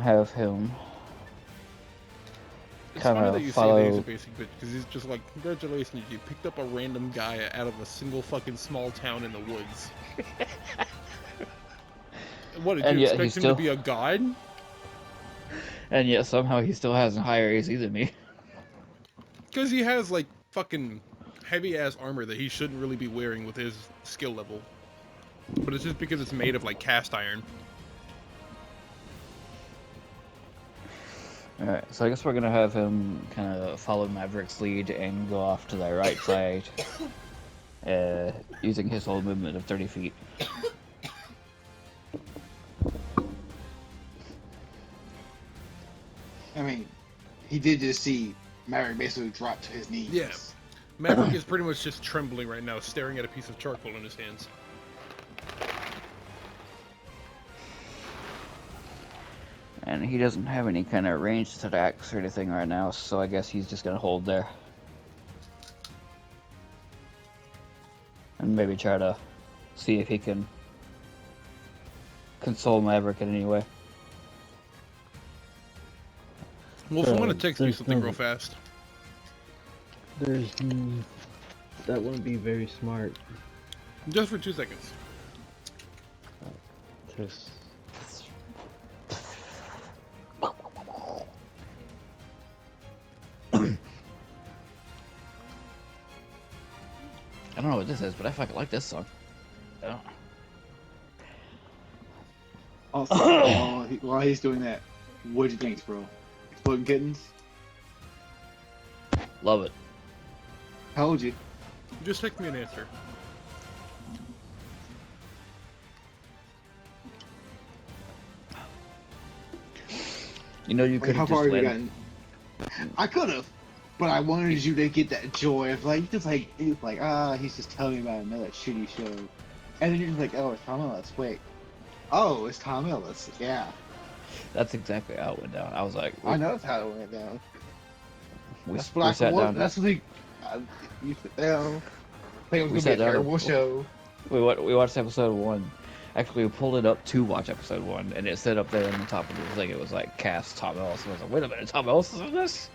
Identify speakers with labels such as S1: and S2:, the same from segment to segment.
S1: have him
S2: It's
S1: kind
S2: funny that
S1: of
S2: you say that he's a
S1: follow.
S2: basic bitch, because he's just like, congratulations, you picked up a random guy out of a single fucking small town in the woods. What, did you
S1: And yet
S2: expect him to be a god?
S1: somehow he still has a higher AC than me.
S2: Because he has, like, fucking heavy-ass armor that he shouldn't really be wearing with his skill level. But it's just because it's made of, like, cast iron.
S1: Alright, so I guess we're gonna have him kind of follow Maverick's lead and go off to the right side, using his whole movement of 30 feet.
S3: I mean, he did just see Maverick basically drop to his knees.
S2: Yeah. Maverick is pretty much just trembling right now, staring at a piece of charcoal in his hands.
S1: And he doesn't have any kind of ranged attacks or anything right now, so I guess he's just gonna hold there. And maybe try to see if he can console Maverick in any way.
S2: Well, if I want to text you something real fast.
S4: There's that wouldn't be very smart.
S2: Just for 2 seconds.
S4: Just
S1: I don't know what this is, but I fucking like this song.
S3: Also, while he's doing that, what'd you think, bro? Exploding kittens?
S1: Love it.
S3: How old you?
S2: Just text me an answer.
S1: You know, you
S3: Like,
S1: could
S3: how
S1: have
S3: far
S1: just
S3: have you
S1: landed.
S3: gotten? I could have, but I wanted you to get that joy of like, just like, he's just telling me about another shitty show, and then you're just like, oh, it's Tom Ellis. Wait, oh, it's Tom Ellis. Yeah,
S1: That's exactly how it went down. I was like,
S3: I know that's how it went down.
S1: we
S3: That's what I
S1: sat
S3: want.
S1: down.
S3: That's what he. You sit down. I think it was
S1: We
S3: gonna be a
S1: sat down
S3: terrible show.
S1: We watched episode 1. Actually, we pulled it up to watch episode 1, and it said up there on the top of the thing, it was like, cast Tom Ellis. And I was like, wait a minute, Tom Ellis is in this?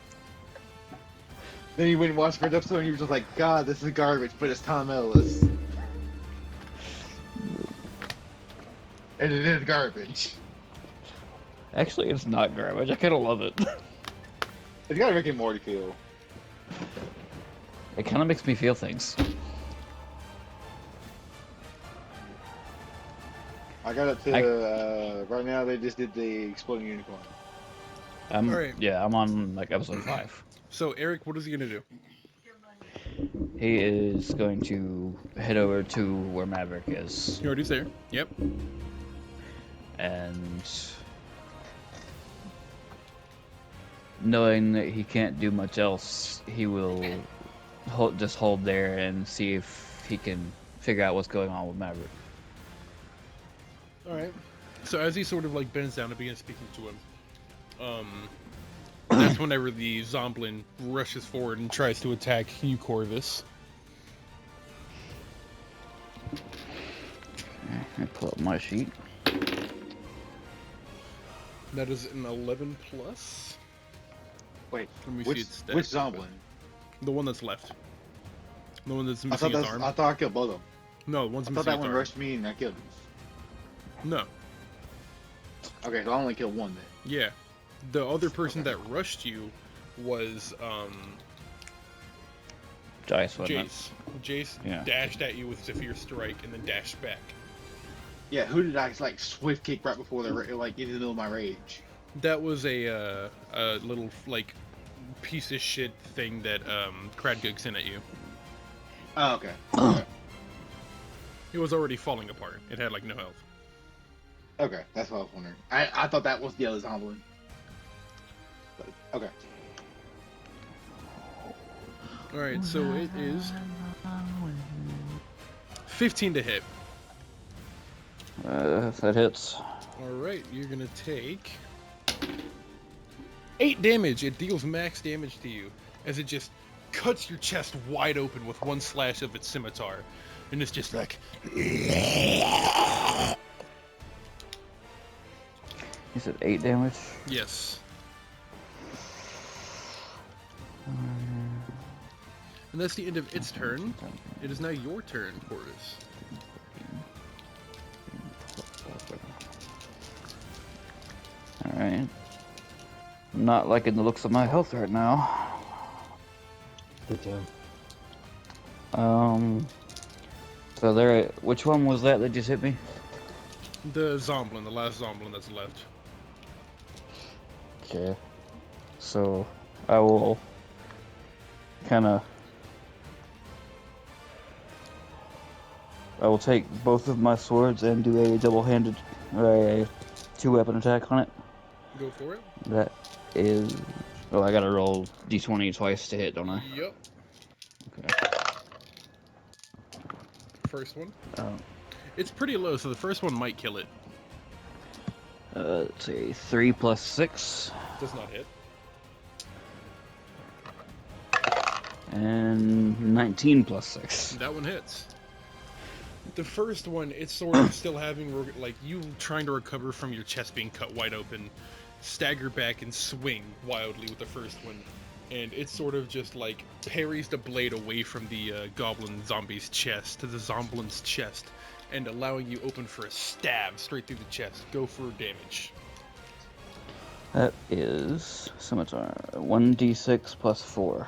S3: Then you went and watched the first episode, and you were just like, God, this is garbage, but it's Tom Ellis. And it is garbage.
S1: Actually, it's not garbage. I kind of love it.
S3: It's got a Rick and Morty feel.
S1: It kind of makes me feel things.
S3: I got it to, right now they just did the Exploding Unicorn.
S2: Alright.
S1: Yeah, I'm on like episode 5.
S2: So, Eric, what is he gonna do?
S1: He is going to head over to where Maverick is,
S2: You already there. Yep.
S1: and knowing that he can't do much else, he will just hold there and see if he can figure out what's going on with Maverick.
S2: Alright. So as he sort of like bends down and begins speaking to him, that's whenever the Zomblin rushes forward and tries to attack you, Corvus.
S1: I pull up my sheet.
S2: That is an 11 plus.
S3: Wait,
S2: Let me see its stats.
S3: which Zomblin?
S2: The one that's left. The one that's
S3: I
S2: missing
S3: thought,
S2: its arm.
S3: I thought I killed both of them.
S2: No, the one's
S3: I
S2: missing
S3: thought that
S2: its
S3: one
S2: arm.
S3: rushed me and I killed him.
S2: No.
S3: Okay, so I only killed one then.
S2: Yeah. The other person that rushed you was
S1: Dice, wasn't it?
S2: Jace. Jace
S1: Yeah.
S2: dashed at you with Zephyr Strike and then dashed back.
S3: Yeah, who did I like swift kick right before the like in the middle of my rage?
S2: That was a little like piece of shit thing that Kradgug sent at you.
S3: Oh, okay.
S2: It was already falling apart. It had like no health.
S3: Okay, that's what I was wondering. I thought that was the other Zomblin. But, okay.
S2: Alright, so it is 15 to hit.
S1: That hits.
S2: Alright, you're gonna take 8 damage. It deals max damage to you as it just cuts your chest wide open with one slash of its scimitar. And it's just like...
S1: You said 8 damage?
S2: Yes. And that's the end of its turn. It is now your turn, Portis.
S1: Alright. I'm not liking the looks of my health right now.
S4: Good job.
S1: So there, which one was that just hit me?
S2: The Zomblin, the last Zomblin that's left.
S1: Okay. So, I will I will take both of my swords and do a double-handed, a 2-weapon attack on it.
S2: Go for it.
S1: That is... Oh, I gotta roll d20 twice to hit, don't I?
S2: Yep.
S1: Okay.
S2: First one.
S1: Um,
S2: It's pretty low, so the first one might kill it.
S1: let's see, 3 plus 6,
S2: Does not hit.
S1: and 19 plus 6.
S2: That one hits. The first one, it's sort of still having, like, you trying to recover from your chest being cut wide open, stagger back and swing wildly with the first one. And it's sort of just, like, parries the blade away from the goblin zombie's chest, to the zomblin's chest, and allowing you open for a stab straight through the chest. Go for damage.
S1: That is scimitar. 1d6 plus 4.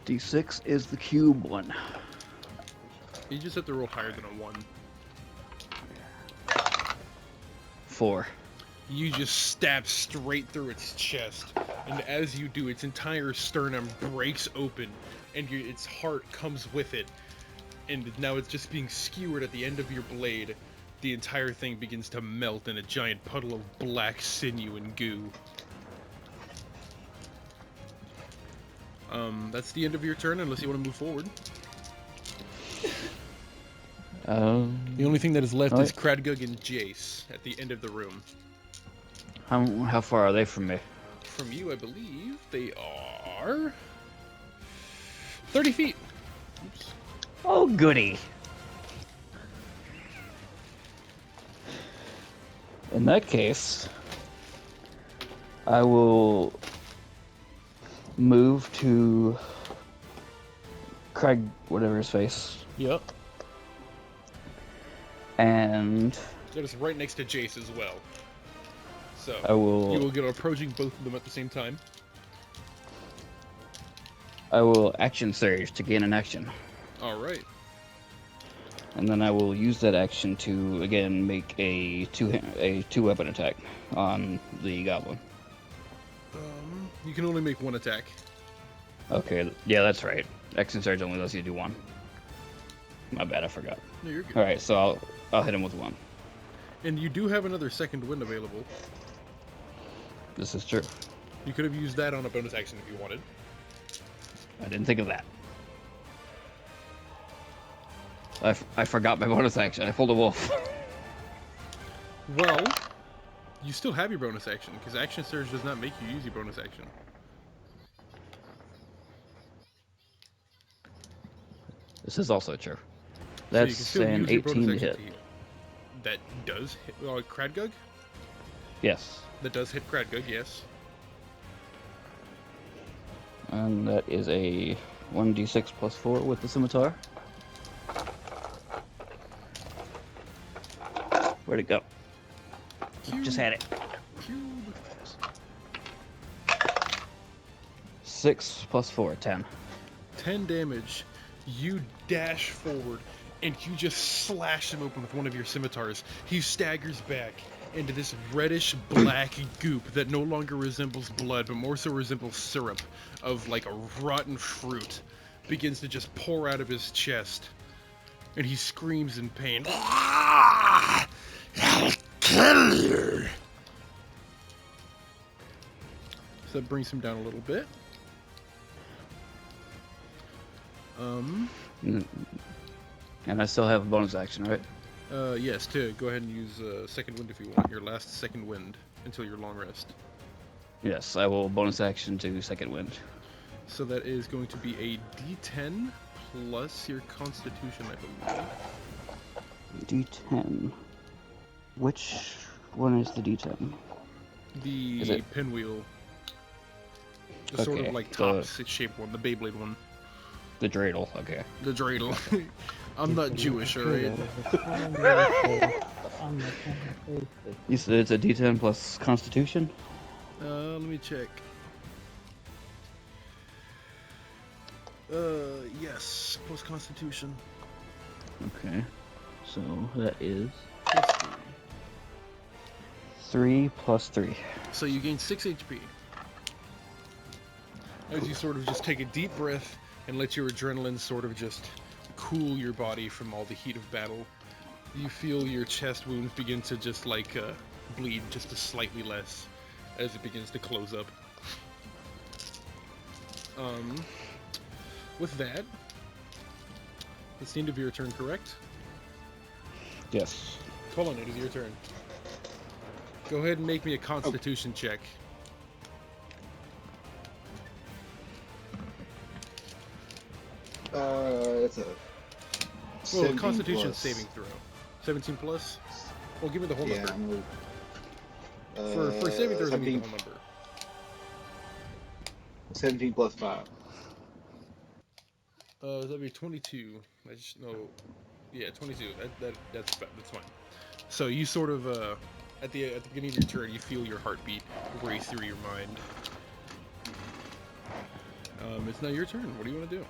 S1: D6 is the cube one.
S2: You just have to roll higher than a 1.
S1: 4.
S2: You just stab straight through its chest, and as you do, its entire sternum breaks open, and its heart comes with it, and now it's just being skewered at the end of your blade. The entire thing begins to melt in a giant puddle of black sinew and goo. That's the end of your turn, unless you want to move forward. The only thing that is left is Kradgug and Jace at the end of the room.
S1: How far are they from me?
S2: From you, I believe they are 30 feet. Oops.
S1: Oh, goody. In that case, I will move to Craig, whatever his face,
S2: Yep.
S1: and
S2: That is right next to Jace as well. So
S1: I
S2: you
S1: will
S2: will get approaching both of them at the same time.
S1: action surge to gain an action,
S2: All right.
S1: and then I will use that action to again make a two weapon attack on the goblin.
S2: You can only make one attack.
S1: Okay, yeah, that's right. Action surge only lets you do one. My bad, I forgot.
S2: No, you're good.
S1: All right, so I'll hit him with one.
S2: And you do have another second wind available.
S1: This is true.
S2: You could have used that on a bonus action if you wanted.
S1: I didn't think of that. I forgot my bonus action. I pulled a wolf.
S2: Well, you still have your bonus action, because action surge does not make you use your bonus action.
S1: This is also true.
S2: So you can
S1: That's
S2: still
S1: an
S2: use your bonus
S1: 18 to
S2: action
S1: hit.
S2: to heal. That does hit Kradgug?
S1: Yes.
S2: That does hit Kradgug, yes.
S1: And that is a 1d6 plus 4 with the scimitar. Where'd it go? Just had it.
S2: Cube.
S1: 6 plus 4, 10.
S2: 10 damage. You dash forward, and you just slash him open with one of your scimitars. He staggers back into this reddish-black goop that no longer resembles blood, but more so resembles syrup of, like, a rotten fruit. Begins to just pour out of his chest. And he screams in pain. Ah! I'll kill you! So that brings him down a little bit.
S1: And I still have a bonus action, right?
S2: Yes, to go ahead and use second wind if you want. Your last second wind until your long rest.
S1: Yes, I will bonus action to second wind.
S2: So that is going to be a D10 plus your constitution, I believe.
S1: D10. Which one is the D10?
S2: The
S1: Is it-
S2: pinwheel. The sort of
S1: Okay,
S2: like
S1: the-
S2: top shaped one, the Beyblade one.
S1: The dreidel. Okay.
S2: The dreidel. I'm not Jewish, alright?
S1: You said it's a D10 plus Constitution.
S2: Let me check. Yes, plus Constitution.
S1: Okay. So that is
S2: Plus 3.
S1: 3 plus 3.
S2: So you gain 6 HP. As you sort of just take a deep breath and let your adrenaline sort of just cool your body from all the heat of battle. You feel your chest wounds begin to just like bleed just a slightly less as it begins to close up. With that, it's the end of your turn, correct?
S1: Yes.
S2: Hold on, it is your turn. Go ahead and make me a Constitution check.
S3: It's a.
S2: Well,
S3: 17
S2: Constitution
S3: plus.
S2: saving throw. 17 plus? Well, give me the whole
S3: Yeah,
S2: number.
S3: I'm
S2: For saving throws, I need
S3: 17,
S2: the whole number.
S3: 17 plus 5.
S2: That'd be 22. I just know. Yeah, 22. That's fine. So you sort of at the beginning of your turn, you feel your heartbeat race through your mind. It's now your turn. What do you want to do?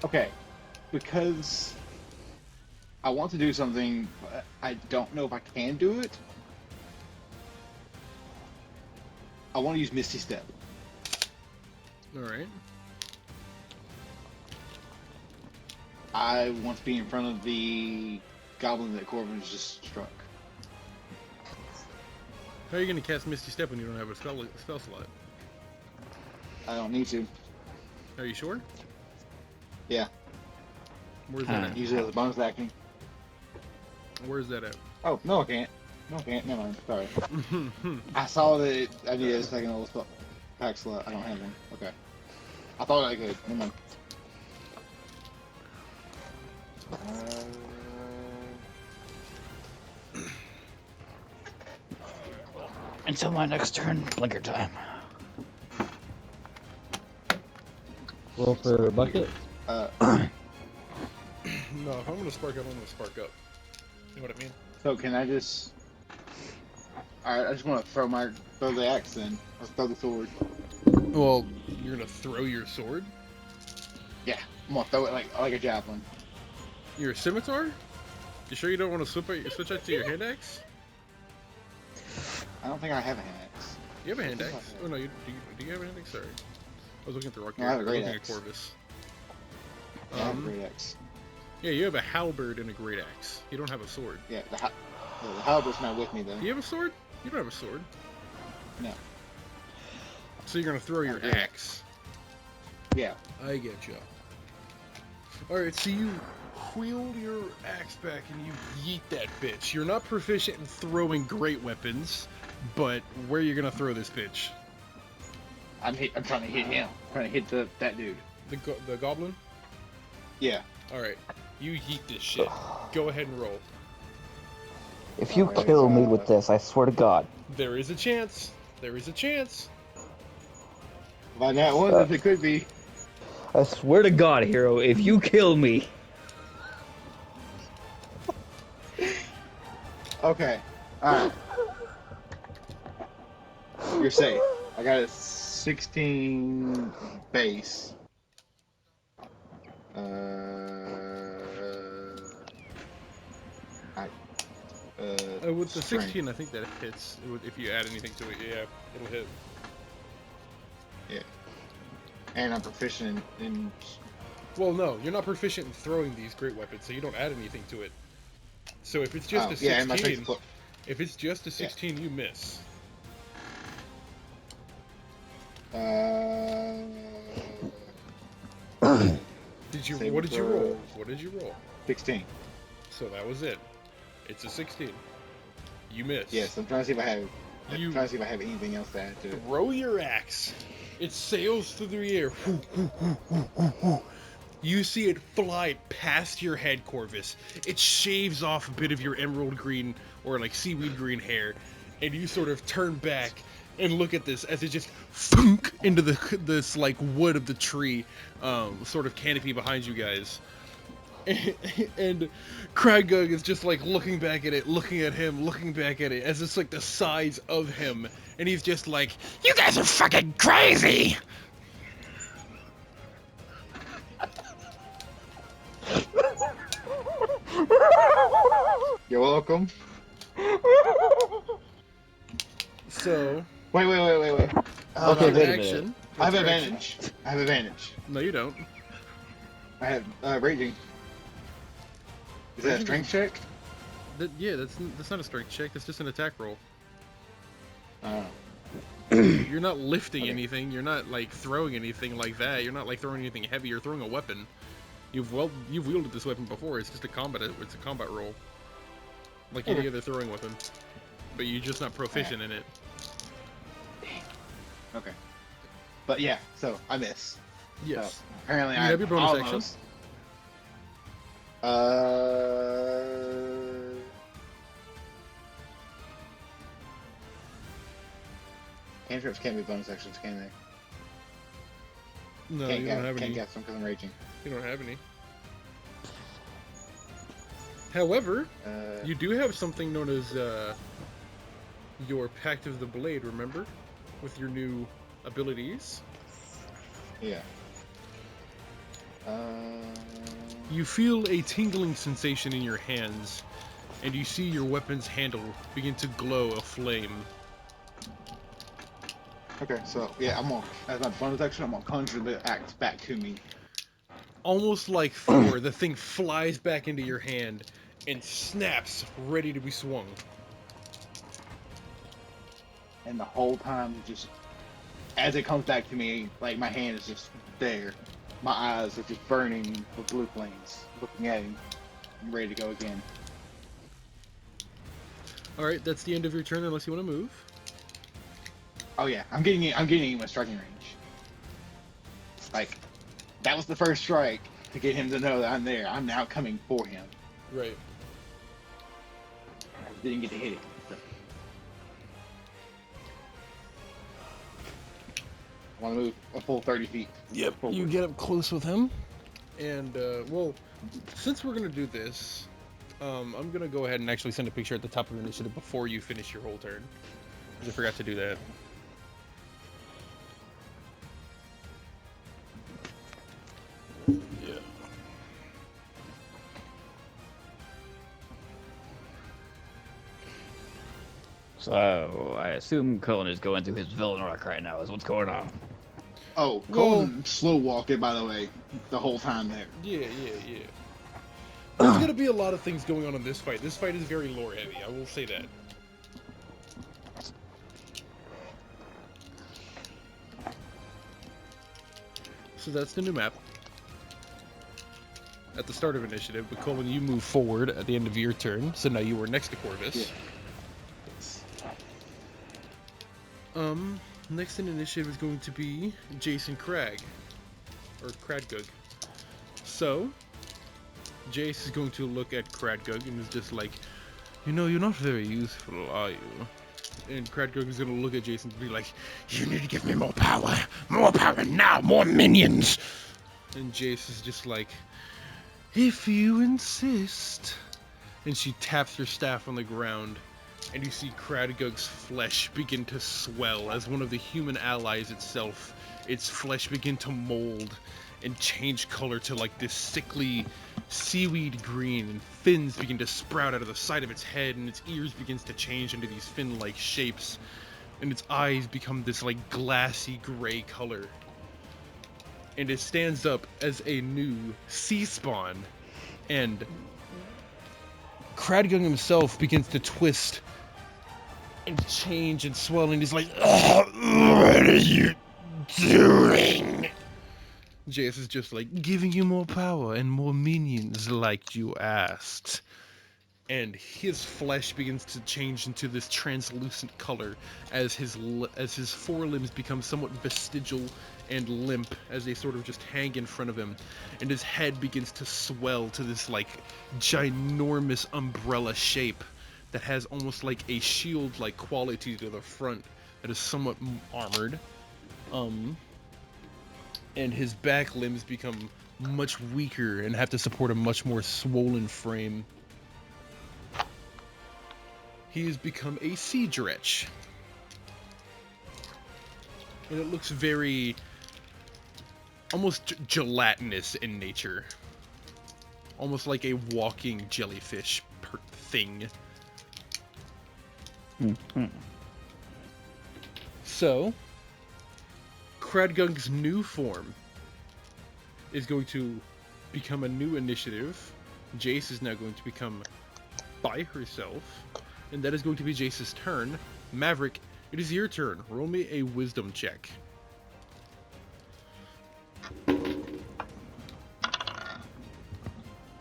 S3: Okay, because I want to do something, but I don't know if I can do it. I want to use Misty Step.
S2: All right.
S3: I want to be in front of the goblin that Corbin just struck.
S2: How are you going to cast Misty Step when you don't have a spell slot?
S3: I don't need to.
S2: Are you sure?
S3: Yeah,
S2: Where's that at?
S3: use it as a bonus action.
S2: Where's that at?
S3: Oh, no I can't. No I can't, never mind, sorry. I saw that I needed a second level spell pack slot. I don't have one. Okay. I thought I could. Never mind.
S1: Until my next turn, blinker time.
S4: Roll for bucket.
S2: No, if I'm going to spark up, I'm going to spark up. You know what I mean?
S3: So can I just? Alright, I just want to throw the axe then, or throw the sword.
S2: Well, you're going to throw your sword?
S3: Yeah, I'm gonna throw it like a javelin.
S2: You're a scimitar? You sure you don't want to switch out to your hand axe?
S3: I don't think I have a hand axe.
S2: You have a hand axe? Oh no, do you have a hand axe? Sorry. I was looking at the wrong
S3: No, I have a
S2: character. I was
S3: great
S2: looking at
S3: axe.
S2: Corvus.
S3: I have a great axe.
S2: Yeah, you have a halberd and a great axe. You don't have a sword.
S3: Yeah, the halbert's not with me though.
S2: Do you have a sword? You don't have a sword.
S3: No.
S2: So you're gonna throw your
S3: Yeah.
S2: axe.
S3: Yeah.
S2: I get you. Alright, so you wheel your axe back and you yeet that bitch. You're not proficient in throwing great weapons, but where are you gonna throw this bitch?
S3: I'm trying to hit him. I'm trying to hit that dude.
S2: The goblin?
S3: Yeah.
S2: Alright, you yeet this shit. Go ahead and roll.
S1: If you
S3: Alright,
S1: kill me with this, I swear to God.
S2: There is a chance. There is a chance.
S3: By that one, it could be.
S1: I swear to God, hero, if you kill me.
S3: Okay. Alright. You're safe. I got a 16 base.
S2: With the
S3: strength.
S2: 16, I think that hits. If you add anything to it, yeah, it'll hit.
S3: Yeah. And I'm proficient in.
S2: Well, no, you're not proficient in throwing these great weapons, so you don't add anything to it. So if it's just a 16,
S3: yeah, and my strength.
S2: if it's just a 16, you miss. Did you?
S3: Save
S2: What did you roll?
S3: throws.
S2: What did you roll?
S3: 16.
S2: So that was it. It's a 16. You miss.
S3: Yes, I'm trying to see if I have.
S2: You-
S3: I'm trying to see if I have anything else to add to it.
S2: Throw your axe. It sails through the air. You see it fly past your head, Corvus. It shaves off a bit of your emerald green or like seaweed green hair, and you sort of turn back and look at this as it just thunk into this like wood of the tree, sort of canopy behind you guys. And Kragug is just like looking back at it, looking at him, looking back at it, as it's like the size of him, and he's just like, "You guys are fucking crazy!"
S3: You're welcome.
S2: So,
S3: Wait.
S1: Okay,
S3: Hold on.
S1: wait a minute.
S2: action.
S3: I have
S2: What's your
S3: advantage. I have advantage.
S2: No, you don't.
S3: I have raging. Is that a strength check?
S2: Yeah, that's not a strength check. That's just an attack roll.
S3: Oh.
S2: You're not lifting
S3: Okay.
S2: anything. You're not like throwing anything like that. You're not like throwing anything heavy. You're throwing a weapon. You've wielded this weapon before. It's just a combat. It's a combat roll, like any other throwing weapon. But you're just not proficient in it.
S3: Okay. But yeah, so I miss.
S2: Yes.
S3: So, apparently
S2: You
S3: I
S2: have your bonus action?
S3: almost. Cantrips can't be bonus actions, can they?
S2: No,
S3: Can't
S2: you
S3: get,
S2: don't have
S3: can't
S2: any.
S3: get them because I'm raging.
S2: You don't have any. However, you do have something known as your Pact of the Blade. Remember, with your new abilities.
S3: Yeah.
S2: You feel a tingling sensation in your hands, and you see your weapon's handle begin to glow aflame.
S3: Okay, so yeah, I'm gonna, as my bonus action, I'm gonna conjure the axe back to me.
S2: Almost like Thor, the thing flies back into your hand and snaps, ready to be swung.
S3: And the whole time, just as it comes back to me, like my hand is just there. My eyes are just burning with blue flames, looking at him. I'm ready to go again.
S2: Alright, that's the end of your turn unless you want to move.
S3: Oh yeah, I'm getting him in striking range. Like, that was the first strike to get him to know that I'm there. I'm now coming for him.
S2: Right.
S3: I didn't get to hit it. So. I want to move a full 30 feet.
S2: Yep.
S3: forward.
S2: You get up close with him, and well, since we're gonna do this, I'm gonna go ahead and actually send a picture at the top of your initiative before you finish your whole turn. 'Cause I forgot to do that. Yeah.
S1: So I assume Cullen is going through his villain arc right now. Is what's going on?
S3: Oh,
S2: Well-
S3: Colton slow walked it, by the way, the whole time there.
S2: Yeah. There's gonna be a lot of things going on in this fight. This fight is very lore heavy. I will say that. So that's the new map. At the start of initiative, but Colin, you move forward at the end of your turn, so now you are next to Corvus.
S3: Yeah.
S2: Next in initiative is going to be Jason Crag. Or Kradgug. So, Jace is going to look at Kradgug and is just like, you know, you're not very useful, are you? And Kradgug is going to look at Jason and be like, you need to give me more power! More power now! More minions! And Jace is just like, if you insist. And she taps her staff on the ground, and you see Kradgug's flesh begin to swell as one of the human allies itself. Its flesh begin to mold and change color to like this sickly seaweed green, and fins begin to sprout out of the side of its head, and its ears begins to change into these fin-like shapes, and its eyes become this like glassy gray color. And it stands up as a new sea spawn, and Kradgug himself begins to twist and change and swell, and he's like, "Ugh, what are you doing?" Jace is just like, giving you more power and more minions like you asked. and his flesh begins to change into this translucent color as his forelimbs become somewhat vestigial and limp as they sort of just hang in front of him, and his head begins to swell to this like ginormous umbrella shape that has almost like a shield-like quality to the front that is somewhat armored. And his back limbs become much weaker and have to support a much more swollen frame. He has become a sea dretch. And it looks very almost gelatinous in nature. Almost like a walking jellyfish thing.
S1: Mm-hmm.
S2: So, Kradgung's new form is going to become a new initiative. Jace is now going to become by herself, and that is going to be Jace's turn. Maverick, it is your turn. Roll me a wisdom check.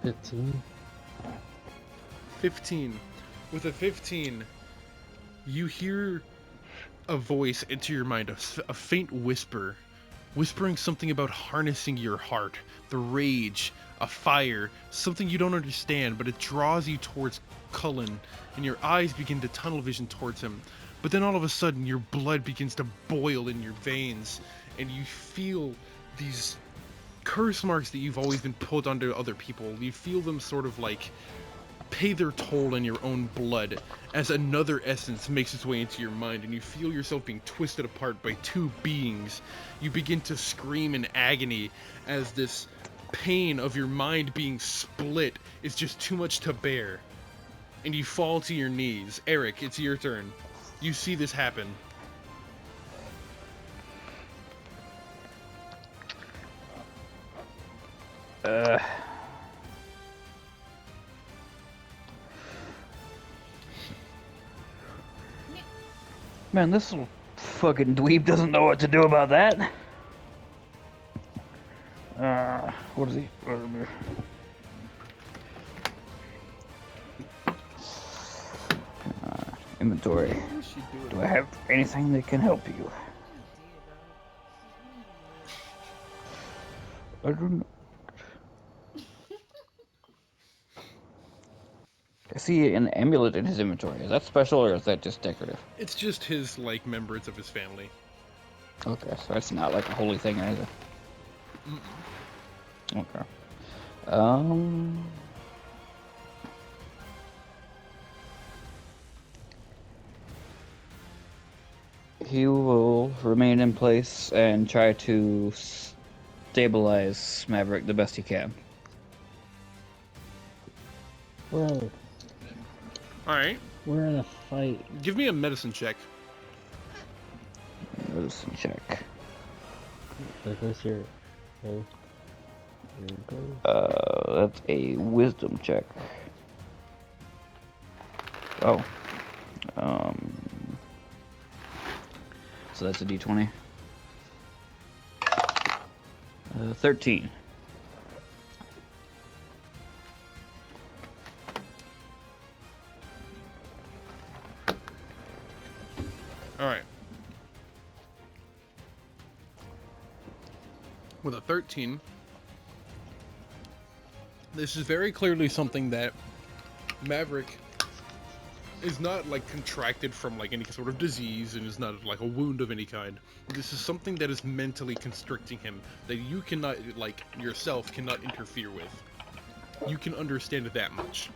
S4: 15.
S2: 15. With a 15, you hear a voice into your mind, a faint whisper, whispering something about harnessing your heart, the rage, a fire, something you don't understand, but it draws you towards Cullen, and your eyes begin to tunnel vision towards him. But then all of a sudden, your blood begins to boil in your veins, and you feel these curse marks that you've always been put onto other people. You feel them sort of like pay their toll in your own blood as another essence makes its way into your mind, and you feel yourself being twisted apart by two beings. You begin to scream in agony as this pain of your mind being split is just too much to bear, and you fall to your knees. Eric, it's your turn. You see this happen.
S1: Man, this little fucking dweeb doesn't know what to do about that. What is he? Inventory. Do I have anything that can help you? I don't know. I see an amulet in his inventory. Is that special or is that just decorative?
S2: It's just his, like, members of his family.
S1: Okay, so it's not like a holy thing either. Okay. He will remain in place and try to stabilize Maverick the best he can.
S4: Bro,
S2: Alright,
S4: we're in a fight.
S2: give me a medicine check.
S1: Medicine check.
S4: There goes your... Oh. There it goes.
S1: That's a wisdom check. Oh. So that's a d20. 13.
S2: Alright. With a 13, this is very clearly something that Maverick is not like contracted from like any sort of disease, and is not like a wound of any kind. This is something that is mentally constricting him, that you cannot, like, yourself cannot interfere with. You can understand that much.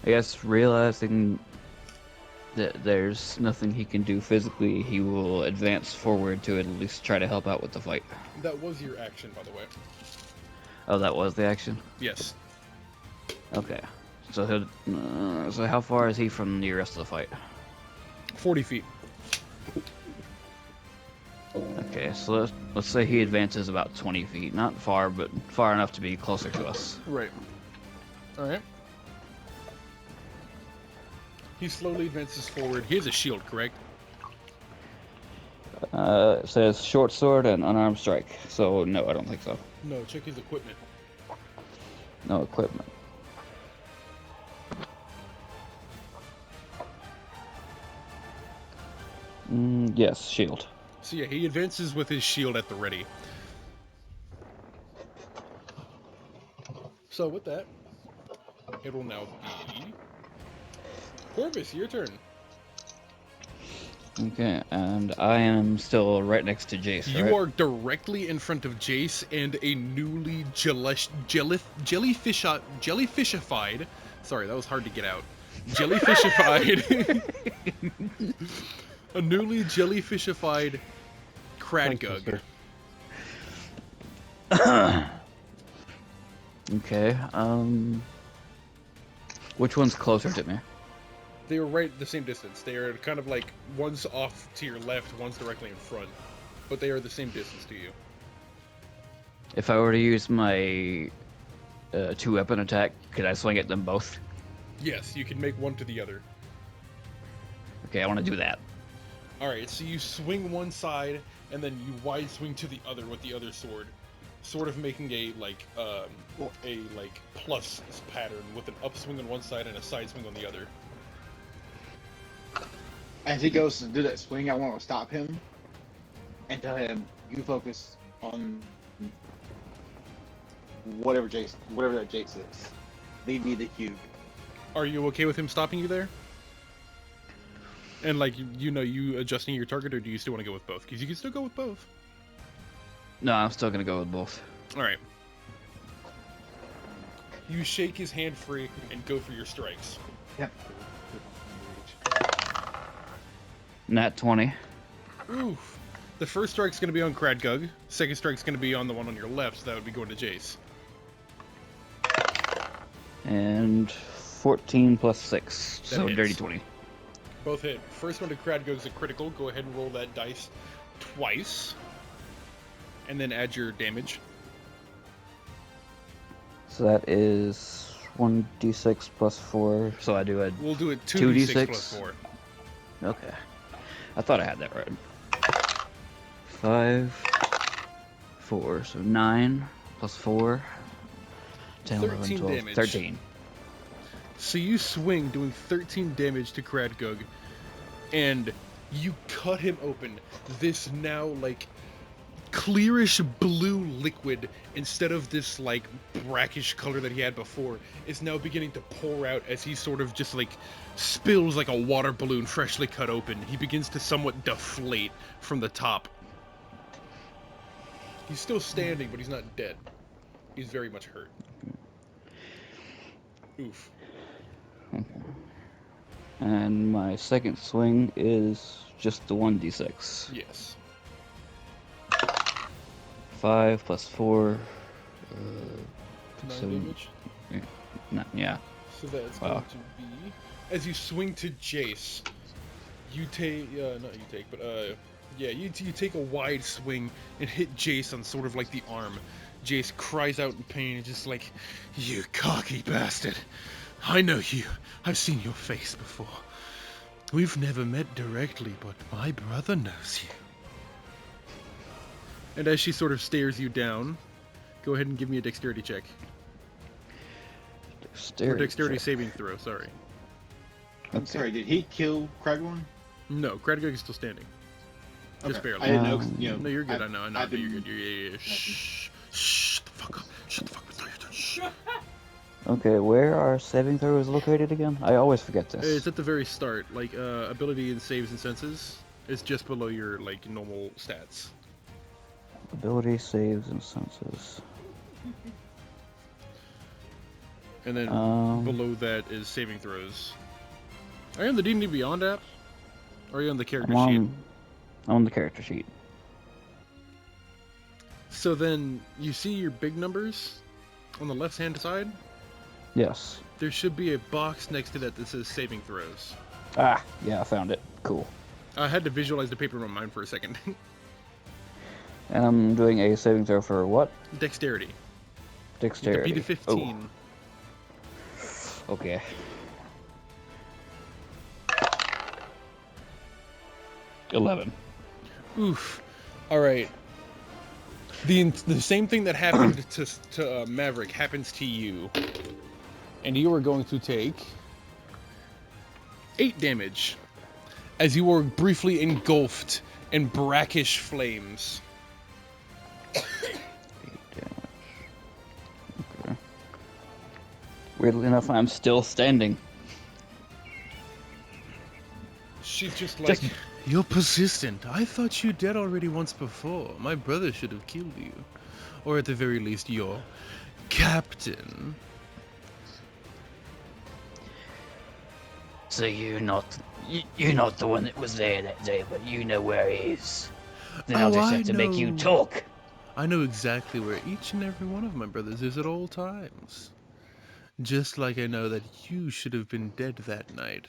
S1: I guess realizing that there's nothing he can do physically, he will advance forward to at least try to help out with the fight.
S2: That was your action, by the way.
S1: Oh, that was the action?
S2: Yes.
S1: Okay. So so how far is he from the rest of the fight?
S2: 40 feet.
S1: Okay, so let's say he advances about 20 feet. Not far, but far enough to be closer to us.
S2: Right. Alright. He slowly advances forward. He has a shield, correct?
S1: It says short sword and unarmed strike. So no, I don't think so.
S2: No, check his equipment.
S1: No equipment. Yes, shield.
S2: So yeah, he advances with his shield at the ready. So with that, it will now be Corvus, your turn.
S1: Okay, and I am still right next to Jace,
S2: You
S1: right?
S2: are directly in front of Jace and a newly jellyfishified. Sorry, that was hard to get out. Jellyfishified. A newly jellyfishified Kradgug.
S1: Okay, which one's closer to me?
S2: They were right at the same distance. They are kind of like one's off to your left, one's directly in front, but they are the same distance to you.
S1: If I were to use my two-weapon attack, could I swing at them both?
S2: Yes, you can make one to the other.
S1: Okay, I want to do that.
S2: All right, so you swing one side, and then you wide swing to the other with the other sword, sort of making a plus pattern with an upswing on one side and a side swing on the other.
S3: As he goes to do that swing, I want to stop him and tell him, "You focus on whatever that Jace is. Leave me the cube."
S2: Are you okay with him stopping you there? And like you adjusting your target, or do you still want to go with both? Because you can still go with both.
S1: No, I'm still gonna go with both.
S2: All right. You shake his hand free and go for your strikes.
S3: Yep.
S1: Nat 20.
S2: Oof. The first strike's going to be on Kradgug. Second strike's going to be on the one on your left, so that would be going to Jace.
S1: And 14 plus 6, so
S2: hits.
S1: dirty 20.
S2: Both hit. First one to Kradgug's a critical. Go ahead and roll that dice twice. And then add your damage.
S1: So that is 1d6 plus 4, so I do a...
S2: We'll do it
S1: 2d6
S2: 2d6 plus 4.
S1: Okay. I thought I had that right. 5, 4, so 9 plus 4, 10, 11,
S2: 13
S1: 12,
S2: damage.
S1: 13.
S2: So you swing, doing 13 damage to Kradgug, and you cut him open. This now, like, clearish blue liquid, instead of this, like, brackish color that he had before, is now beginning to pour out as he sort of just, like, spills like a water balloon freshly cut open. He begins to somewhat deflate from the top. He's still standing, but he's not dead. He's very much hurt. Oof.
S1: And my second swing is just the 1d6.
S2: Yes.
S1: 5 plus 4,
S2: 9
S1: 7,
S2: damage.
S1: yeah.
S2: So that's
S1: Wow.
S2: going to be... As you swing to Jace, you take... not you take, but... yeah, you take a wide swing and hit Jace on sort of like the arm. Jace cries out in pain and just like, "You cocky bastard. I know you. I've seen your face before. We've never met directly, but my brother knows you." And as she sort of stares you down, go ahead and give me a dexterity check. Or dexterity
S1: check.
S2: saving throw, sorry.
S3: I'm sorry, did he kill Kradgug?
S2: No, Kradgug is still standing. Just
S3: Okay.
S2: barely.
S3: I didn't know, 'cause, you know.
S2: No, you're good. I know.
S3: I've
S2: But you're
S3: been-
S2: good. Yeah. Shh. Shh. The fuck up. Shut the fuck up. It's not your turn. Shh.
S1: Okay, where are saving throws located again? I always forget this.
S2: It's at the very start. Like, ability and saves and senses is just below your, like, normal stats.
S1: Ability, saves, and senses.
S2: And then below that is saving throws. Are you on the D&D Beyond app? Or are you on the character sheet?
S1: I'm on the character sheet.
S2: So then, you see your big numbers on the left-hand side?
S1: Yes.
S2: There should be a box next to that that says saving throws.
S1: Ah, yeah, I found it. Cool.
S2: I had to visualize the paper in my mind for a second.
S1: And I'm doing a saving throw for what?
S2: Dexterity.
S1: Dexterity.
S2: You have to beat a 15.
S1: Okay. $11.
S2: Oof. All right. The same thing that happened to Maverick happens to you, and you are going to take 8 damage as you are briefly engulfed in brackish flames.
S1: 8 damage. Okay. Weirdly enough, I'm still standing.
S2: She's just like, you're persistent. I thought you dead already once before. My brother should have killed you. Or at the very least, your captain.
S5: So you're not the one that was there that day, but you know where he is. Then I'll just have to make you talk.
S2: I know exactly where each and every one of my brothers is at all times. Just like I know that you should have been dead that night.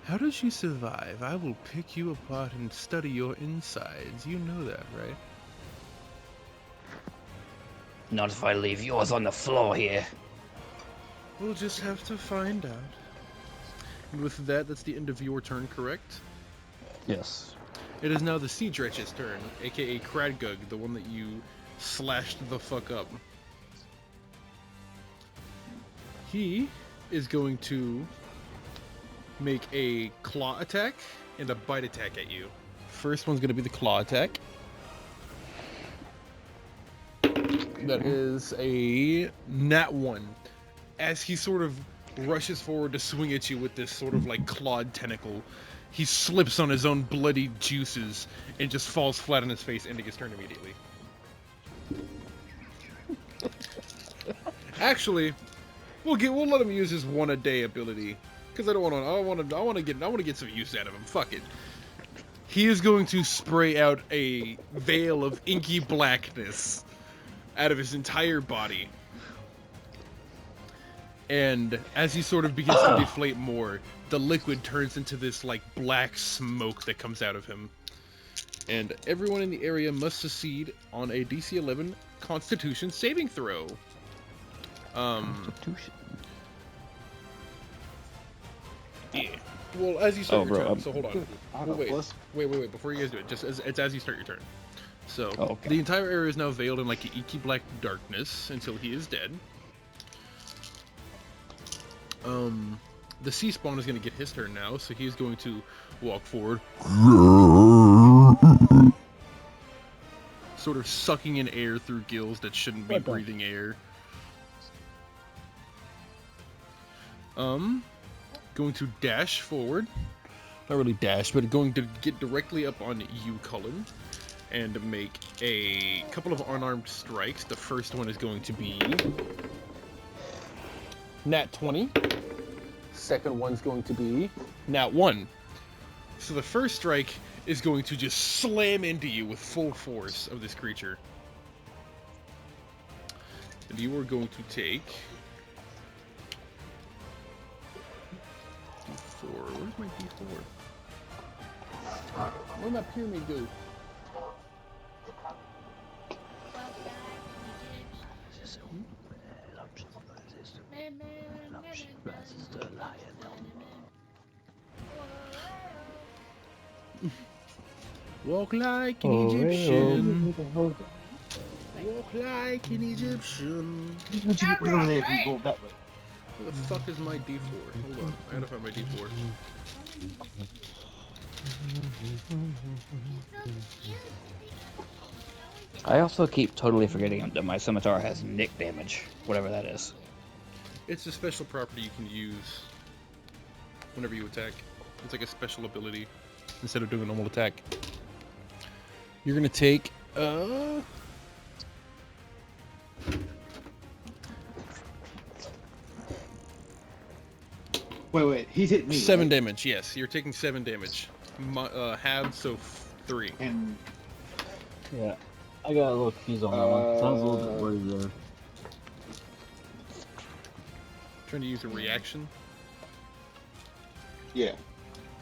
S2: How did you survive? I will pick you apart and study your insides. You know that, right?
S5: Not if I leave yours on the floor here.
S2: We'll just have to find out. And with that, that's the end of your turn, correct?
S1: Yes.
S2: It is now the Siege Wretch's turn, aka Kradgug, the one that you slashed the fuck up. He is going to make a claw attack and a bite attack at you. First one's going to be the claw attack. That is a nat 1. As he sort of rushes forward to swing at you with this sort of like clawed tentacle, he slips on his own bloody juices and just falls flat on his face, ending his turn immediately. Actually, we'll let him use his 1 a day ability because I want to get some use out of him. Fuck it. He is going to spray out a veil of inky blackness out of his entire body. And as he sort of begins to deflate more, the liquid turns into this like black smoke that comes out of him. And everyone in the area must succeed on a DC 11 Constitution saving throw.
S1: Constitution.
S2: Yeah. Well, as you start your
S1: bro,
S2: turn, so hold on. Wait. Before you guys do it, just it's as you start your turn. So the entire area is now veiled in like an inky black darkness until he is dead. The sea spawn is going to get his turn now, so he's going to walk forward, sort of sucking in air through gills that shouldn't be breathing air. Going to dash forward, not really dash, but going to get directly up on you, Cullen, and make a couple of unarmed strikes. The first one is going to be nat 20. Second one's going to be nat 1. So the first strike is going to just slam into you with full force of this creature. And you are going to take D4. Where's my D4? Where'd my pyramid go? Walk like an Egyptian. Walk like an Egyptian. Where the fuck is my D4? Hold on, I gotta find my D4.
S1: I also keep totally forgetting that my scimitar has nick damage, whatever that is.
S2: It's a special property you can use whenever you attack. It's like a special ability instead of doing a normal attack. You're gonna take
S3: Wait, he's hit me.
S2: 7
S3: right?
S2: damage. Yes, you're taking 7 damage. Halved, so 3.
S3: And
S4: Yeah, I got a little confused on that one. Sounds a little bit worried there.
S2: Trying to use a reaction.
S3: yeah,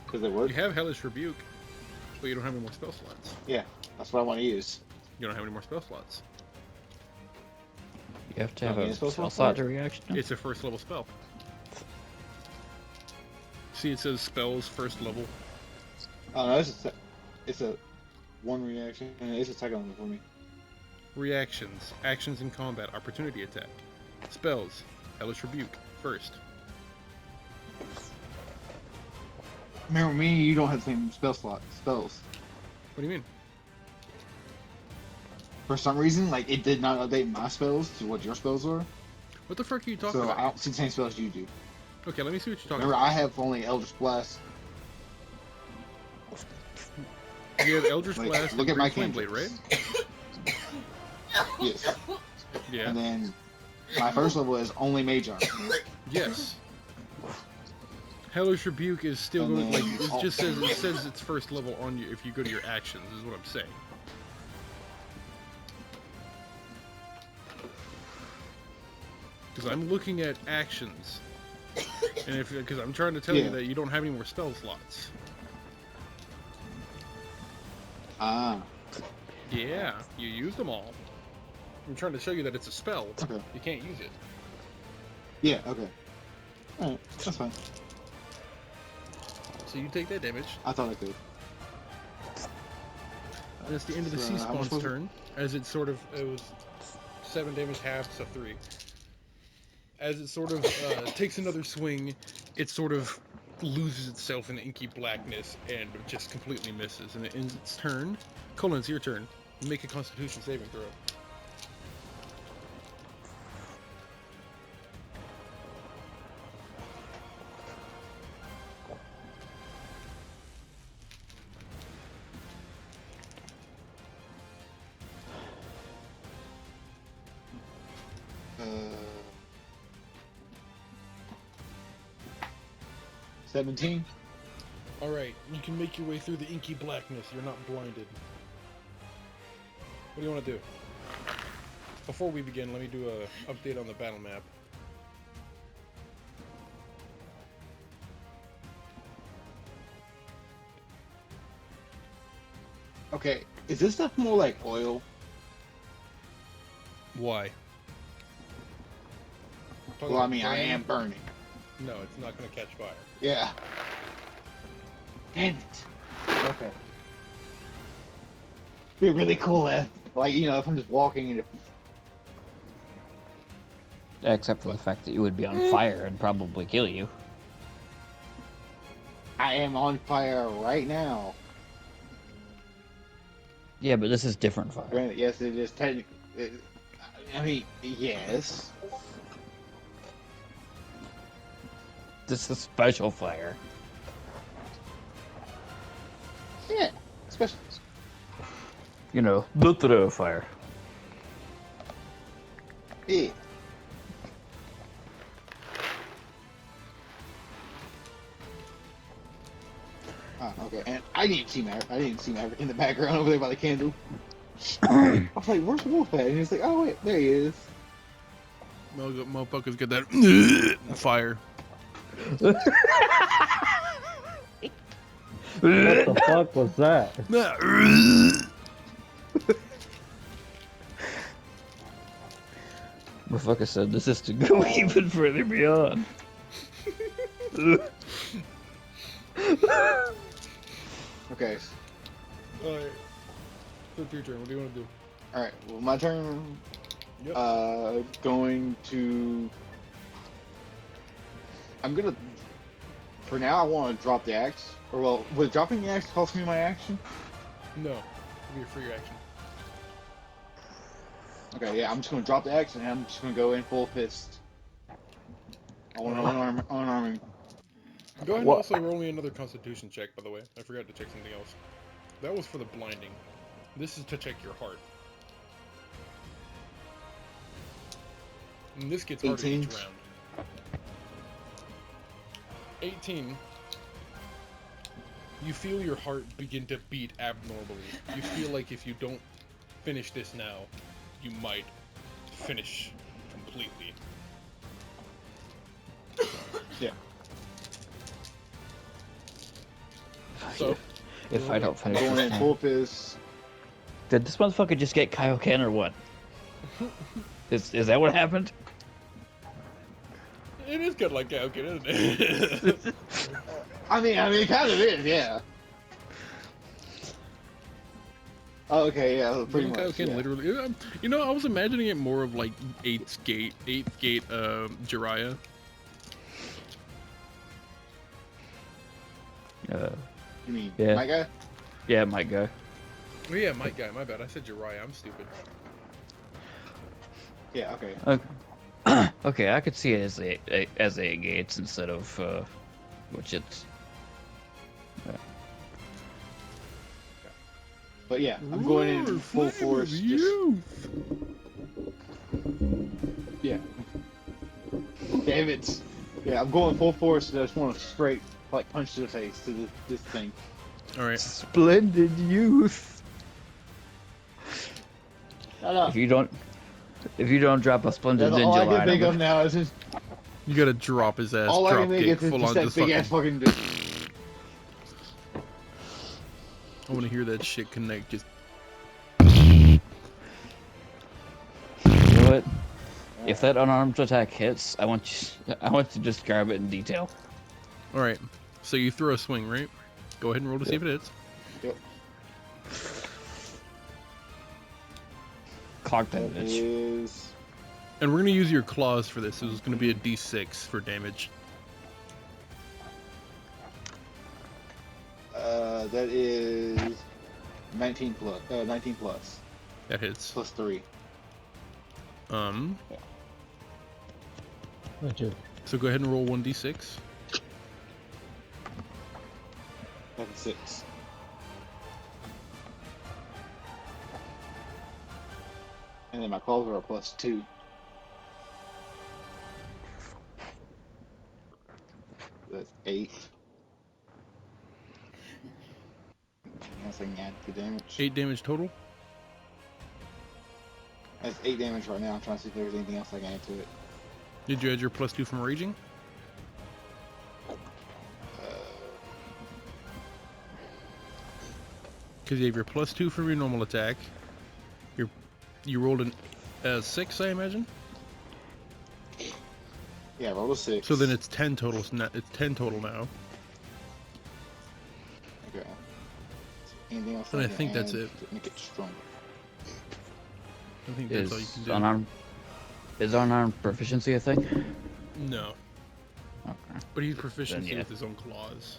S3: because it worked.
S2: You have Hellish Rebuke, but you don't have any more spell slots.
S3: Yeah, that's what I want to use.
S2: You don't have any more spell slots.
S1: You have to
S3: Oh,
S1: have
S3: yeah,
S1: a
S3: spell
S1: spell
S3: slot
S1: slot
S3: for
S1: to reaction.
S2: It's a first level spell. See, it says spells first level.
S3: Oh no, it's a one reaction, and it's a second one for me.
S2: Reactions. Actions in combat. Opportunity attack. Spells. Hellish Rebuke. First.
S3: Remember, me and you don't have the same spells.
S2: What do you mean?
S3: For some reason, like it did not update my spells to what your spells were.
S2: What the fuck are you talking
S3: So I
S2: about?
S3: don't see the same spells you do.
S2: Okay, let me see what you're talking
S3: Remember,
S2: about.
S3: I have only Eldritch Blast.
S2: You have Eldritch
S3: Like,
S2: Blast
S3: look
S2: and
S3: at my
S2: Great Flame Blade, right?
S3: Yes.
S2: Yeah.
S3: And then my first level is only Mage Armor.
S2: Yes. Hellish Rebuke is still
S3: And
S2: going,
S3: then-
S2: like, it just says it's first level on you if you go to your actions, is what I'm saying. Because I'm looking at actions. And because I'm trying to tell you
S3: Yeah.
S2: that you don't have any more spell slots.
S3: Ah.
S2: Yeah, you used them all. I'm trying to show you that it's a spell.
S3: Okay.
S2: You can't use it.
S3: Yeah. Okay. All right. That's fine.
S2: So you take that damage.
S3: I thought I could.
S2: And it's the end of the
S3: So,
S2: sea
S3: how much
S2: spawn's
S3: was it?
S2: turn, as it was 7 damage half to 3. As it sort of takes another swing, it sort of loses itself in the inky blackness and just completely misses. And it ends its turn. Colin, it's your turn. Make a Constitution saving throw.
S3: Uh, 17.
S2: Alright, you can make your way through the inky blackness. You're not blinded. What do you want to do? Before we begin, let me do a update on the battle map.
S3: Okay. Is this stuff more like oil?
S2: Why? Talking
S3: Well, I
S2: about
S3: mean, I
S2: burning?
S3: am burning.
S2: No, it's not going to catch fire.
S3: Yeah. Damn it. Okay. Be really cool if, like, you know, if I'm just walking and
S1: Except for the fact that you would be on fire and probably kill you.
S3: I am on fire right now.
S1: Yeah, but this is different fire.
S3: Granted, yes, it is technically. I mean, yes.
S1: This is special fire.
S3: Yeah, especially.
S1: You know, the throw fire.
S3: Yeah. Oh, okay. And I didn't see Maverick in the background over there by the candle. I was like, "Where's Wolf at?" And he's like, "Oh wait, there he is."
S2: Motherfuckers get that fire.
S4: What the fuck was that?
S1: Motherfucker said this is to go even further beyond.
S3: Okay.
S2: Alright. Flip your turn. What do you want to do?
S3: All right. Well, my turn.
S2: Yep.
S3: Going to. I'm gonna. For now, I want to drop the axe. Or well, would dropping the axe cost me my action?
S2: No. It'll be a free action.
S3: Okay, yeah, I'm just gonna drop the axe and I'm just gonna go in full fist. I want to unarm him.
S2: Go ahead and
S4: What?
S2: also roll me another constitution check, by the way. I forgot to check something else. That was for the blinding. This is to check your heart. And this gets harder
S3: 18.
S2: each round. 18. You feel your heart begin to beat abnormally. You feel like if you don't finish this now, you might finish completely.
S3: Yeah.
S2: So,
S1: If I don't finish
S3: Going
S1: this
S3: in
S1: now.
S3: full fist.
S1: Did this motherfucker just get Kaioken or what? Is that what happened?
S2: It is kind of like Kaioken, isn't it?
S3: I mean, it kind of is, yeah. Oh, okay, yeah, pretty much.
S2: Kaioken
S3: Yeah.
S2: literally. You know, I was imagining it more of like Eighth Gate, Jiraiya.
S3: You mean
S1: Yeah.
S3: my guy?
S1: Yeah, it might go.
S2: Oh yeah, my guy. My bad. I said Jiraiya. I'm stupid.
S3: Yeah. Okay.
S1: Okay, okay, I could see it as a gates instead of which it's.
S3: But yeah, I'm going in
S2: Roar,
S3: full
S2: flame
S3: force.
S2: of
S3: Just,
S2: youth.
S3: yeah. Damn it. Yeah, I'm going full force. And I just want to straight like punch to the face to this thing.
S2: All right.
S1: Splendid youth.
S3: Shut up.
S1: If you don't drop a splendid
S3: That's all I
S1: ninja
S3: can think
S1: line,
S3: of now is just
S2: You gotta drop his ass.
S3: all I
S2: Drop
S3: can think
S2: kick.
S3: is
S2: Full
S3: just
S2: on.
S3: that
S2: Just
S3: big
S2: fucking.
S3: ass fucking.
S2: I want to hear that shit connect. Just.
S1: you know what? If that unarmed attack hits, I want you to describe it in detail.
S2: All right. So you throw a swing, right? Go ahead and roll to see if it hits.
S3: Yep.
S1: Clock that
S3: That
S1: bitch.
S3: is.
S2: And we're gonna use your claws for this. So it's gonna be a D6 for damage.
S3: That is 19 plus. 19 plus.
S2: That hits.
S3: Plus 3.
S4: Thank you.
S2: So go ahead and roll 1d6.
S3: That's 6. And then my claws are a plus 2. That's 8. Unless I can add the damage.
S2: 8 damage total.
S3: That's 8 damage right now. I'm trying to see if there's anything else I can add to it.
S2: Did you add your +2 from raging? Because you have your +2 from your normal attack. You rolled a 6, I imagine.
S3: Yeah, roll a 6.
S2: So then it's 10 total. It's 10 total now.
S3: Okay. Anything else?
S2: And I
S3: can
S2: think that's
S3: add
S2: it.
S3: to make it stronger.
S2: I think that's all you can do.
S1: Is unarmed proficiency a thing?
S2: No,
S1: Okay.
S2: but he's proficient
S1: Then, yeah.
S2: with his own claws.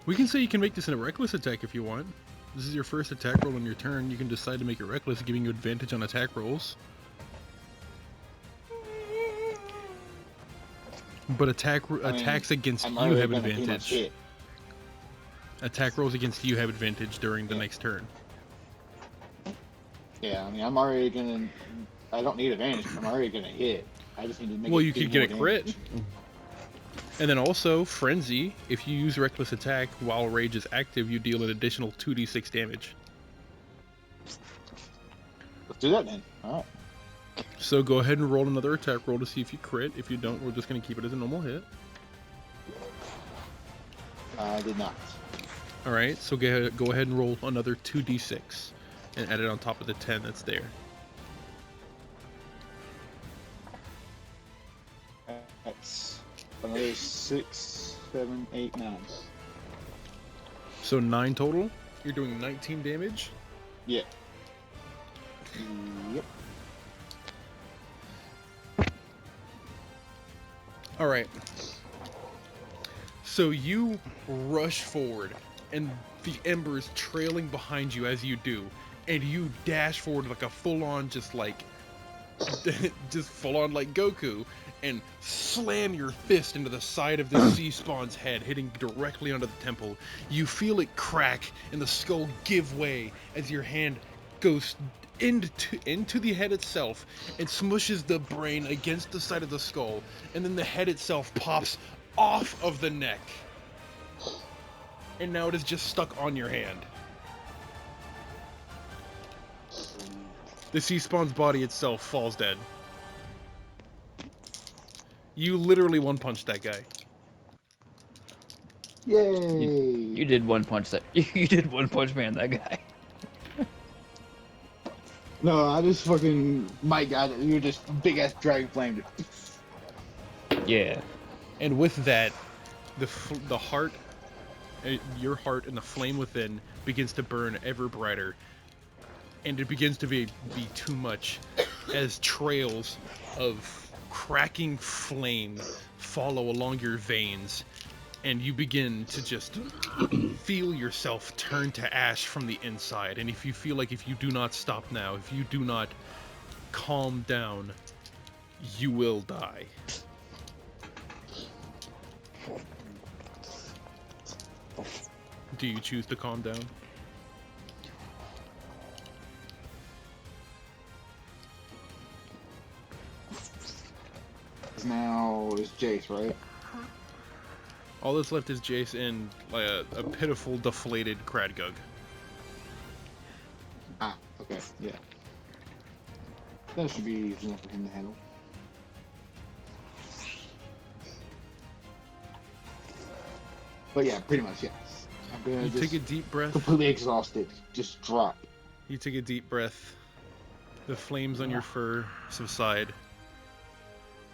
S2: We can say you can make this in a reckless attack if you want. This is your first attack roll on your turn. You can decide to make it reckless, giving you advantage on attack rolls. But attacks against
S3: I'm
S2: you
S3: already
S2: have
S3: gonna pretty much
S2: advantage.
S3: hit.
S2: Attack rolls against you have advantage during the
S3: Yeah.
S2: next turn.
S3: Yeah, I mean, I'm already gonna. I don't need advantage. I'm already gonna hit. I just need to make.
S2: Well,
S3: it
S2: you
S3: do
S2: could get a
S3: more
S2: crit.
S3: damage.
S2: And then also, Frenzy. If you use Reckless Attack while Rage is active, you deal an additional 2d6 damage.
S3: Let's do that then. All right.
S2: So go ahead and roll another attack roll to see if you crit. If you don't, we're just going to keep it as a normal hit.
S3: I did not.
S2: Alright, so go ahead and roll another 2d6 and add it on top of the 10 that's there.
S3: That's another 6, 7, 8, 9.
S2: So 9 total. You're doing 19 damage.
S3: Yeah. Yep.
S2: Alright. So you rush forward, and the embers trailing behind you as you do, and you dash forward like a full-on, just full-on like Goku, and slam your fist into the side of the sea spawn's head, hitting directly onto the temple. You feel it crack, and the skull give way as your hand goes into the head itself and smushes the brain against the side of the skull, and then the head itself pops off of the neck, and now it is just stuck on your hand. The sea spawn's body itself falls dead. You literally one-punched that guy.
S3: Yay!
S1: You did one punch that. You did one punch man that guy.
S3: No, I just fucking my God, you're just big ass dragon flame.
S1: Yeah.
S2: And with that, the heart, your heart, and the flame within begins to burn ever brighter, and it begins to be too much, as trails of cracking flame follow along your veins, and you begin to just feel yourself turn to ash from the inside. And if you feel like if you do not stop now, if you do not calm down, you will die. Do you choose to calm down?
S3: Now it's Jace, right?
S2: All that's left is Jace and like a pitiful, deflated Kradgug.
S3: Ah, okay, yeah. That should be easy enough for him to handle. But yeah, pretty much yes. I'm gonna
S2: You
S3: just
S2: take a deep breath.
S3: completely exhausted. Just drop.
S2: You take a deep breath. The flames on your fur subside,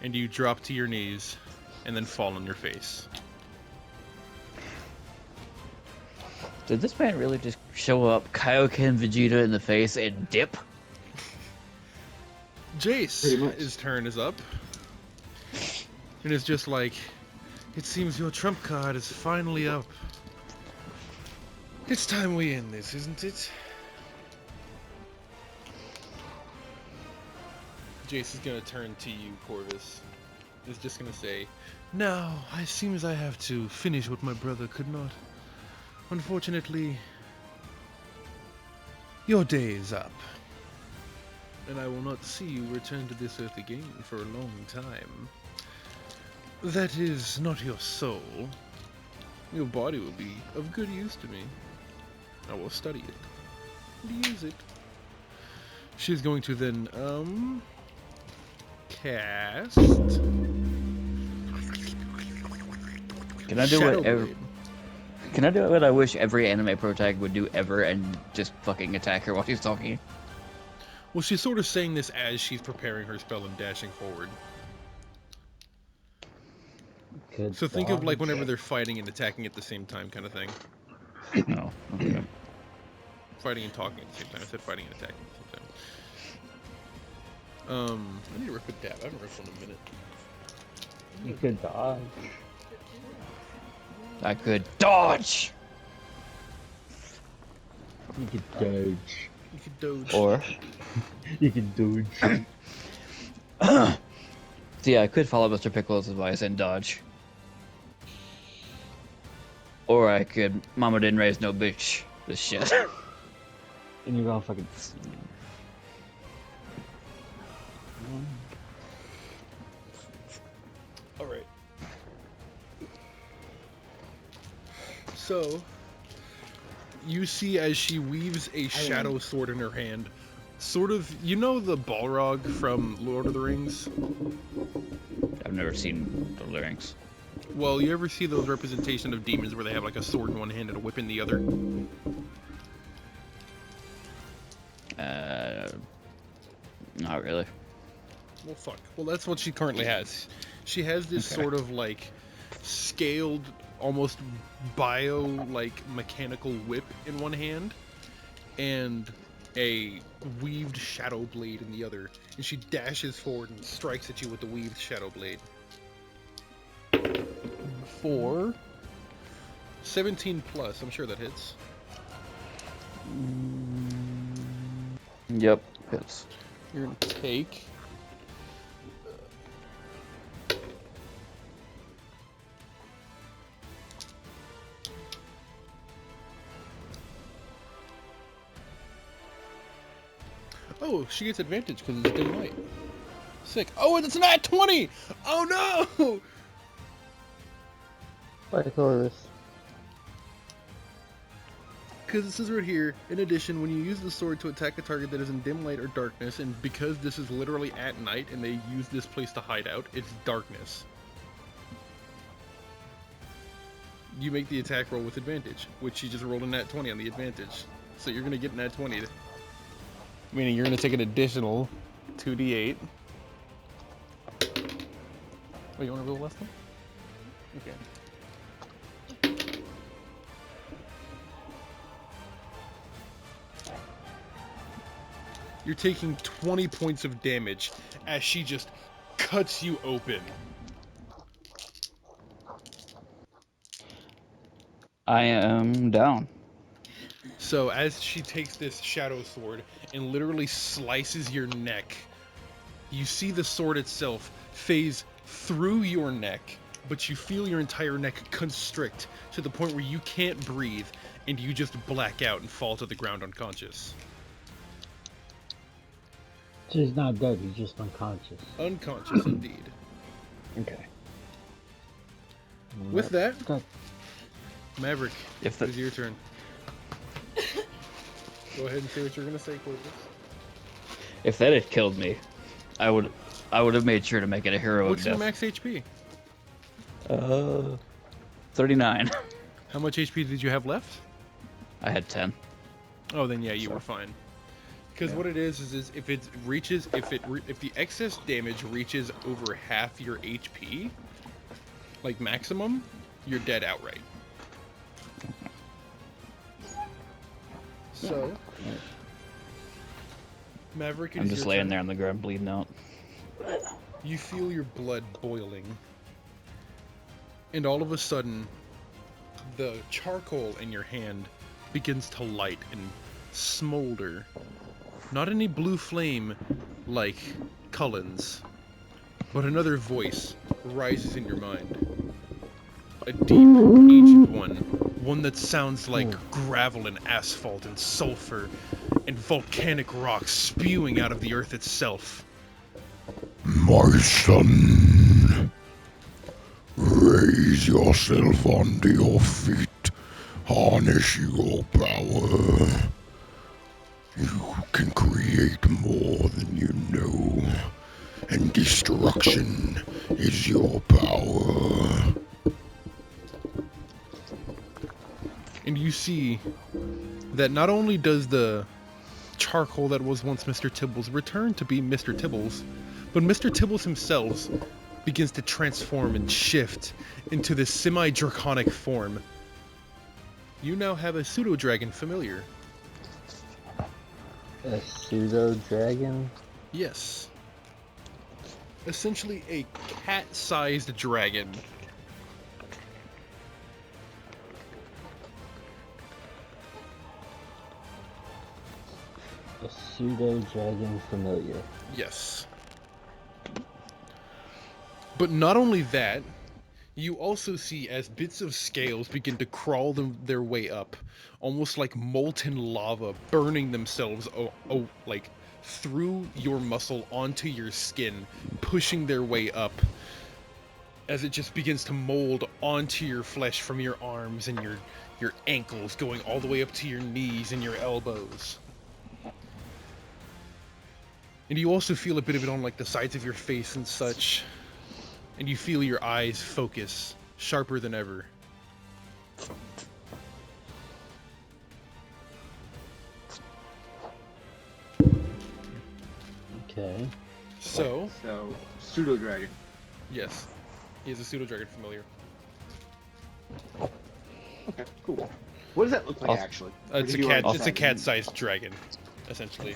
S2: and you drop to your knees, and then fall on your face.
S1: Did this man really just show up, Kaioken Vegeta in the face, and dip?
S3: Pretty much.
S2: Jace, his turn is up. And it's just like, it seems your trump card is finally up. It's time we end this, isn't it? Jace is gonna turn to you, Corvus. He's just gonna say, now, it seems I have to finish what my brother could not. Unfortunately, your day is up. And I will not see you return to this earth again for a long time. That is not your soul. Your body will be of good use to me. I will study it and use it. She's going to then, cast...
S1: Can I do
S2: Shadow
S1: whatever?
S2: Blade.
S1: Can I do what I wish every anime protag would do ever, and just fucking attack her while she's talking?
S2: Well, she's sort of saying this as she's preparing her spell and dashing forward.
S4: Could
S2: So think of like
S4: dodge.
S2: whenever they're fighting and attacking at the same time kind of thing.
S1: Oh, okay.
S2: Fighting and talking at the same time. I said fighting and attacking at the same time. I need to rip a dab. I haven't ripped one in a minute.
S4: You could dodge.
S1: I could dodge!
S4: You could dodge.
S2: You could doge.
S1: Or,
S4: You could dodge.
S1: so yeah, I could follow Mr. Pickles' advice and dodge. Or I could, Mama didn't raise no bitch. This shit.
S4: And you're gonna fucking.
S2: Alright. So, you see as she weaves a shadow sword in her hand, sort of, you know the Balrog from Lord of the Rings?
S1: I've never seen the lyrics.
S2: Well, you ever see those representation of demons where they have like a sword in one hand and a whip in the other?
S1: Not really.
S2: Well, fuck. Well, that's what she currently has. She has this sort of like scaled, almost like mechanical whip in one hand, and a weaved shadow blade in the other. And she dashes forward and strikes at you with the weaved shadow blade. For 17 plus, I'm sure that hits.
S1: Yep, hits.
S2: You're gonna take. Oh, she gets advantage because it's dim light. Sick. Oh, and it's not 20! Oh no!
S4: Like Corvus.
S2: Because it says right here, in addition, when you use the sword to attack a target that is in dim light or darkness, and because this is literally at night and they use this place to hide out, it's darkness. You make the attack roll with advantage, which you just rolled a nat 20 on the advantage. So you're going to get nat 20. Meaning you're going to take an additional 2d8. Oh, you want to roll less than? Okay. You're taking 20 points of damage as she just cuts you open.
S1: I am down.
S2: So as she takes this shadow sword and literally slices your neck, you see the sword itself phase through your neck, but you feel your entire neck constrict to the point where you can't breathe and you just black out and fall to the ground unconscious.
S4: So he's not dead, he's just unconscious.
S2: Unconscious indeed.
S4: Okay.
S2: With that,
S4: Good.
S2: Maverick,
S1: If
S2: it is your turn. Go ahead and say what you're gonna say, Corpus.
S1: If that had killed me, I would have made sure to make it a heroic
S2: What's your
S1: death.
S2: max HP?
S1: 39.
S2: How much HP did you have left?
S1: I had 10.
S2: Oh, then yeah, you were fine. Because what it is if it reaches, if the excess damage reaches over half your HP, like maximum, you're dead outright. So, Maverick,
S1: I'm just laying there on the ground bleeding out.
S2: You feel your blood boiling, and all of a sudden, the charcoal in your hand begins to light and smolder. Not any blue flame like Cullen's, but another voice rises in your mind. A deep, ancient one that sounds like gravel and asphalt and sulfur and volcanic rock spewing out of the earth itself.
S6: My son, raise yourself onto your feet, harness your power. You can create more than you know, and destruction is your power.
S2: And you see that not only does the charcoal that was once Mr. Tibbles return to be Mr. Tibbles, but Mr. Tibbles himself begins to transform and shift into this semi-draconic form. You now have a pseudo-dragon familiar.
S4: A pseudo-dragon?
S2: Yes. Essentially a cat-sized dragon.
S4: A pseudo-dragon familiar.
S2: Yes. But not only that, you also see as bits of scales begin to crawl their way up, almost like molten lava burning themselves like through your muscle onto your skin, pushing their way up as it just begins to mold onto your flesh from your arms and your ankles, going all the way up to your knees and your elbows. And you also feel a bit of it on like the sides of your face and such. And you feel your eyes focus, sharper than ever.
S4: Okay.
S2: So,
S3: pseudo dragon.
S2: yes, he is a pseudo-dragon familiar.
S3: Okay, cool. What does that look like
S1: Awesome.
S3: actually?
S2: It's
S3: Or
S2: a
S3: did you
S2: cat.
S3: already
S2: It's a
S3: decide?
S2: cat-sized dragon, essentially.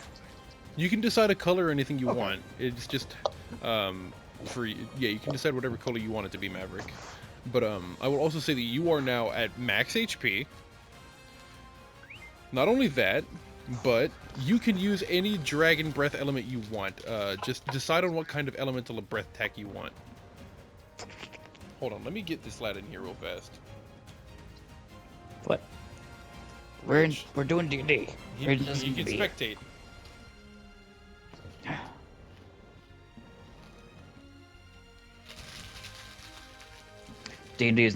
S2: You can decide a color or anything you
S3: Okay.
S2: want. It's just, you can decide whatever color you want it to be, Maverick. But I will also say that you are now at max HP. Not only that, but you can use any dragon breath element you want. Just decide on what kind of elemental breath attack you want. Hold on, let me get this lad in here real fast.
S1: What?
S5: We're doing D&D.
S2: You,
S5: We're
S2: you
S5: just
S2: can
S5: be-
S2: spectate.
S5: D&D is not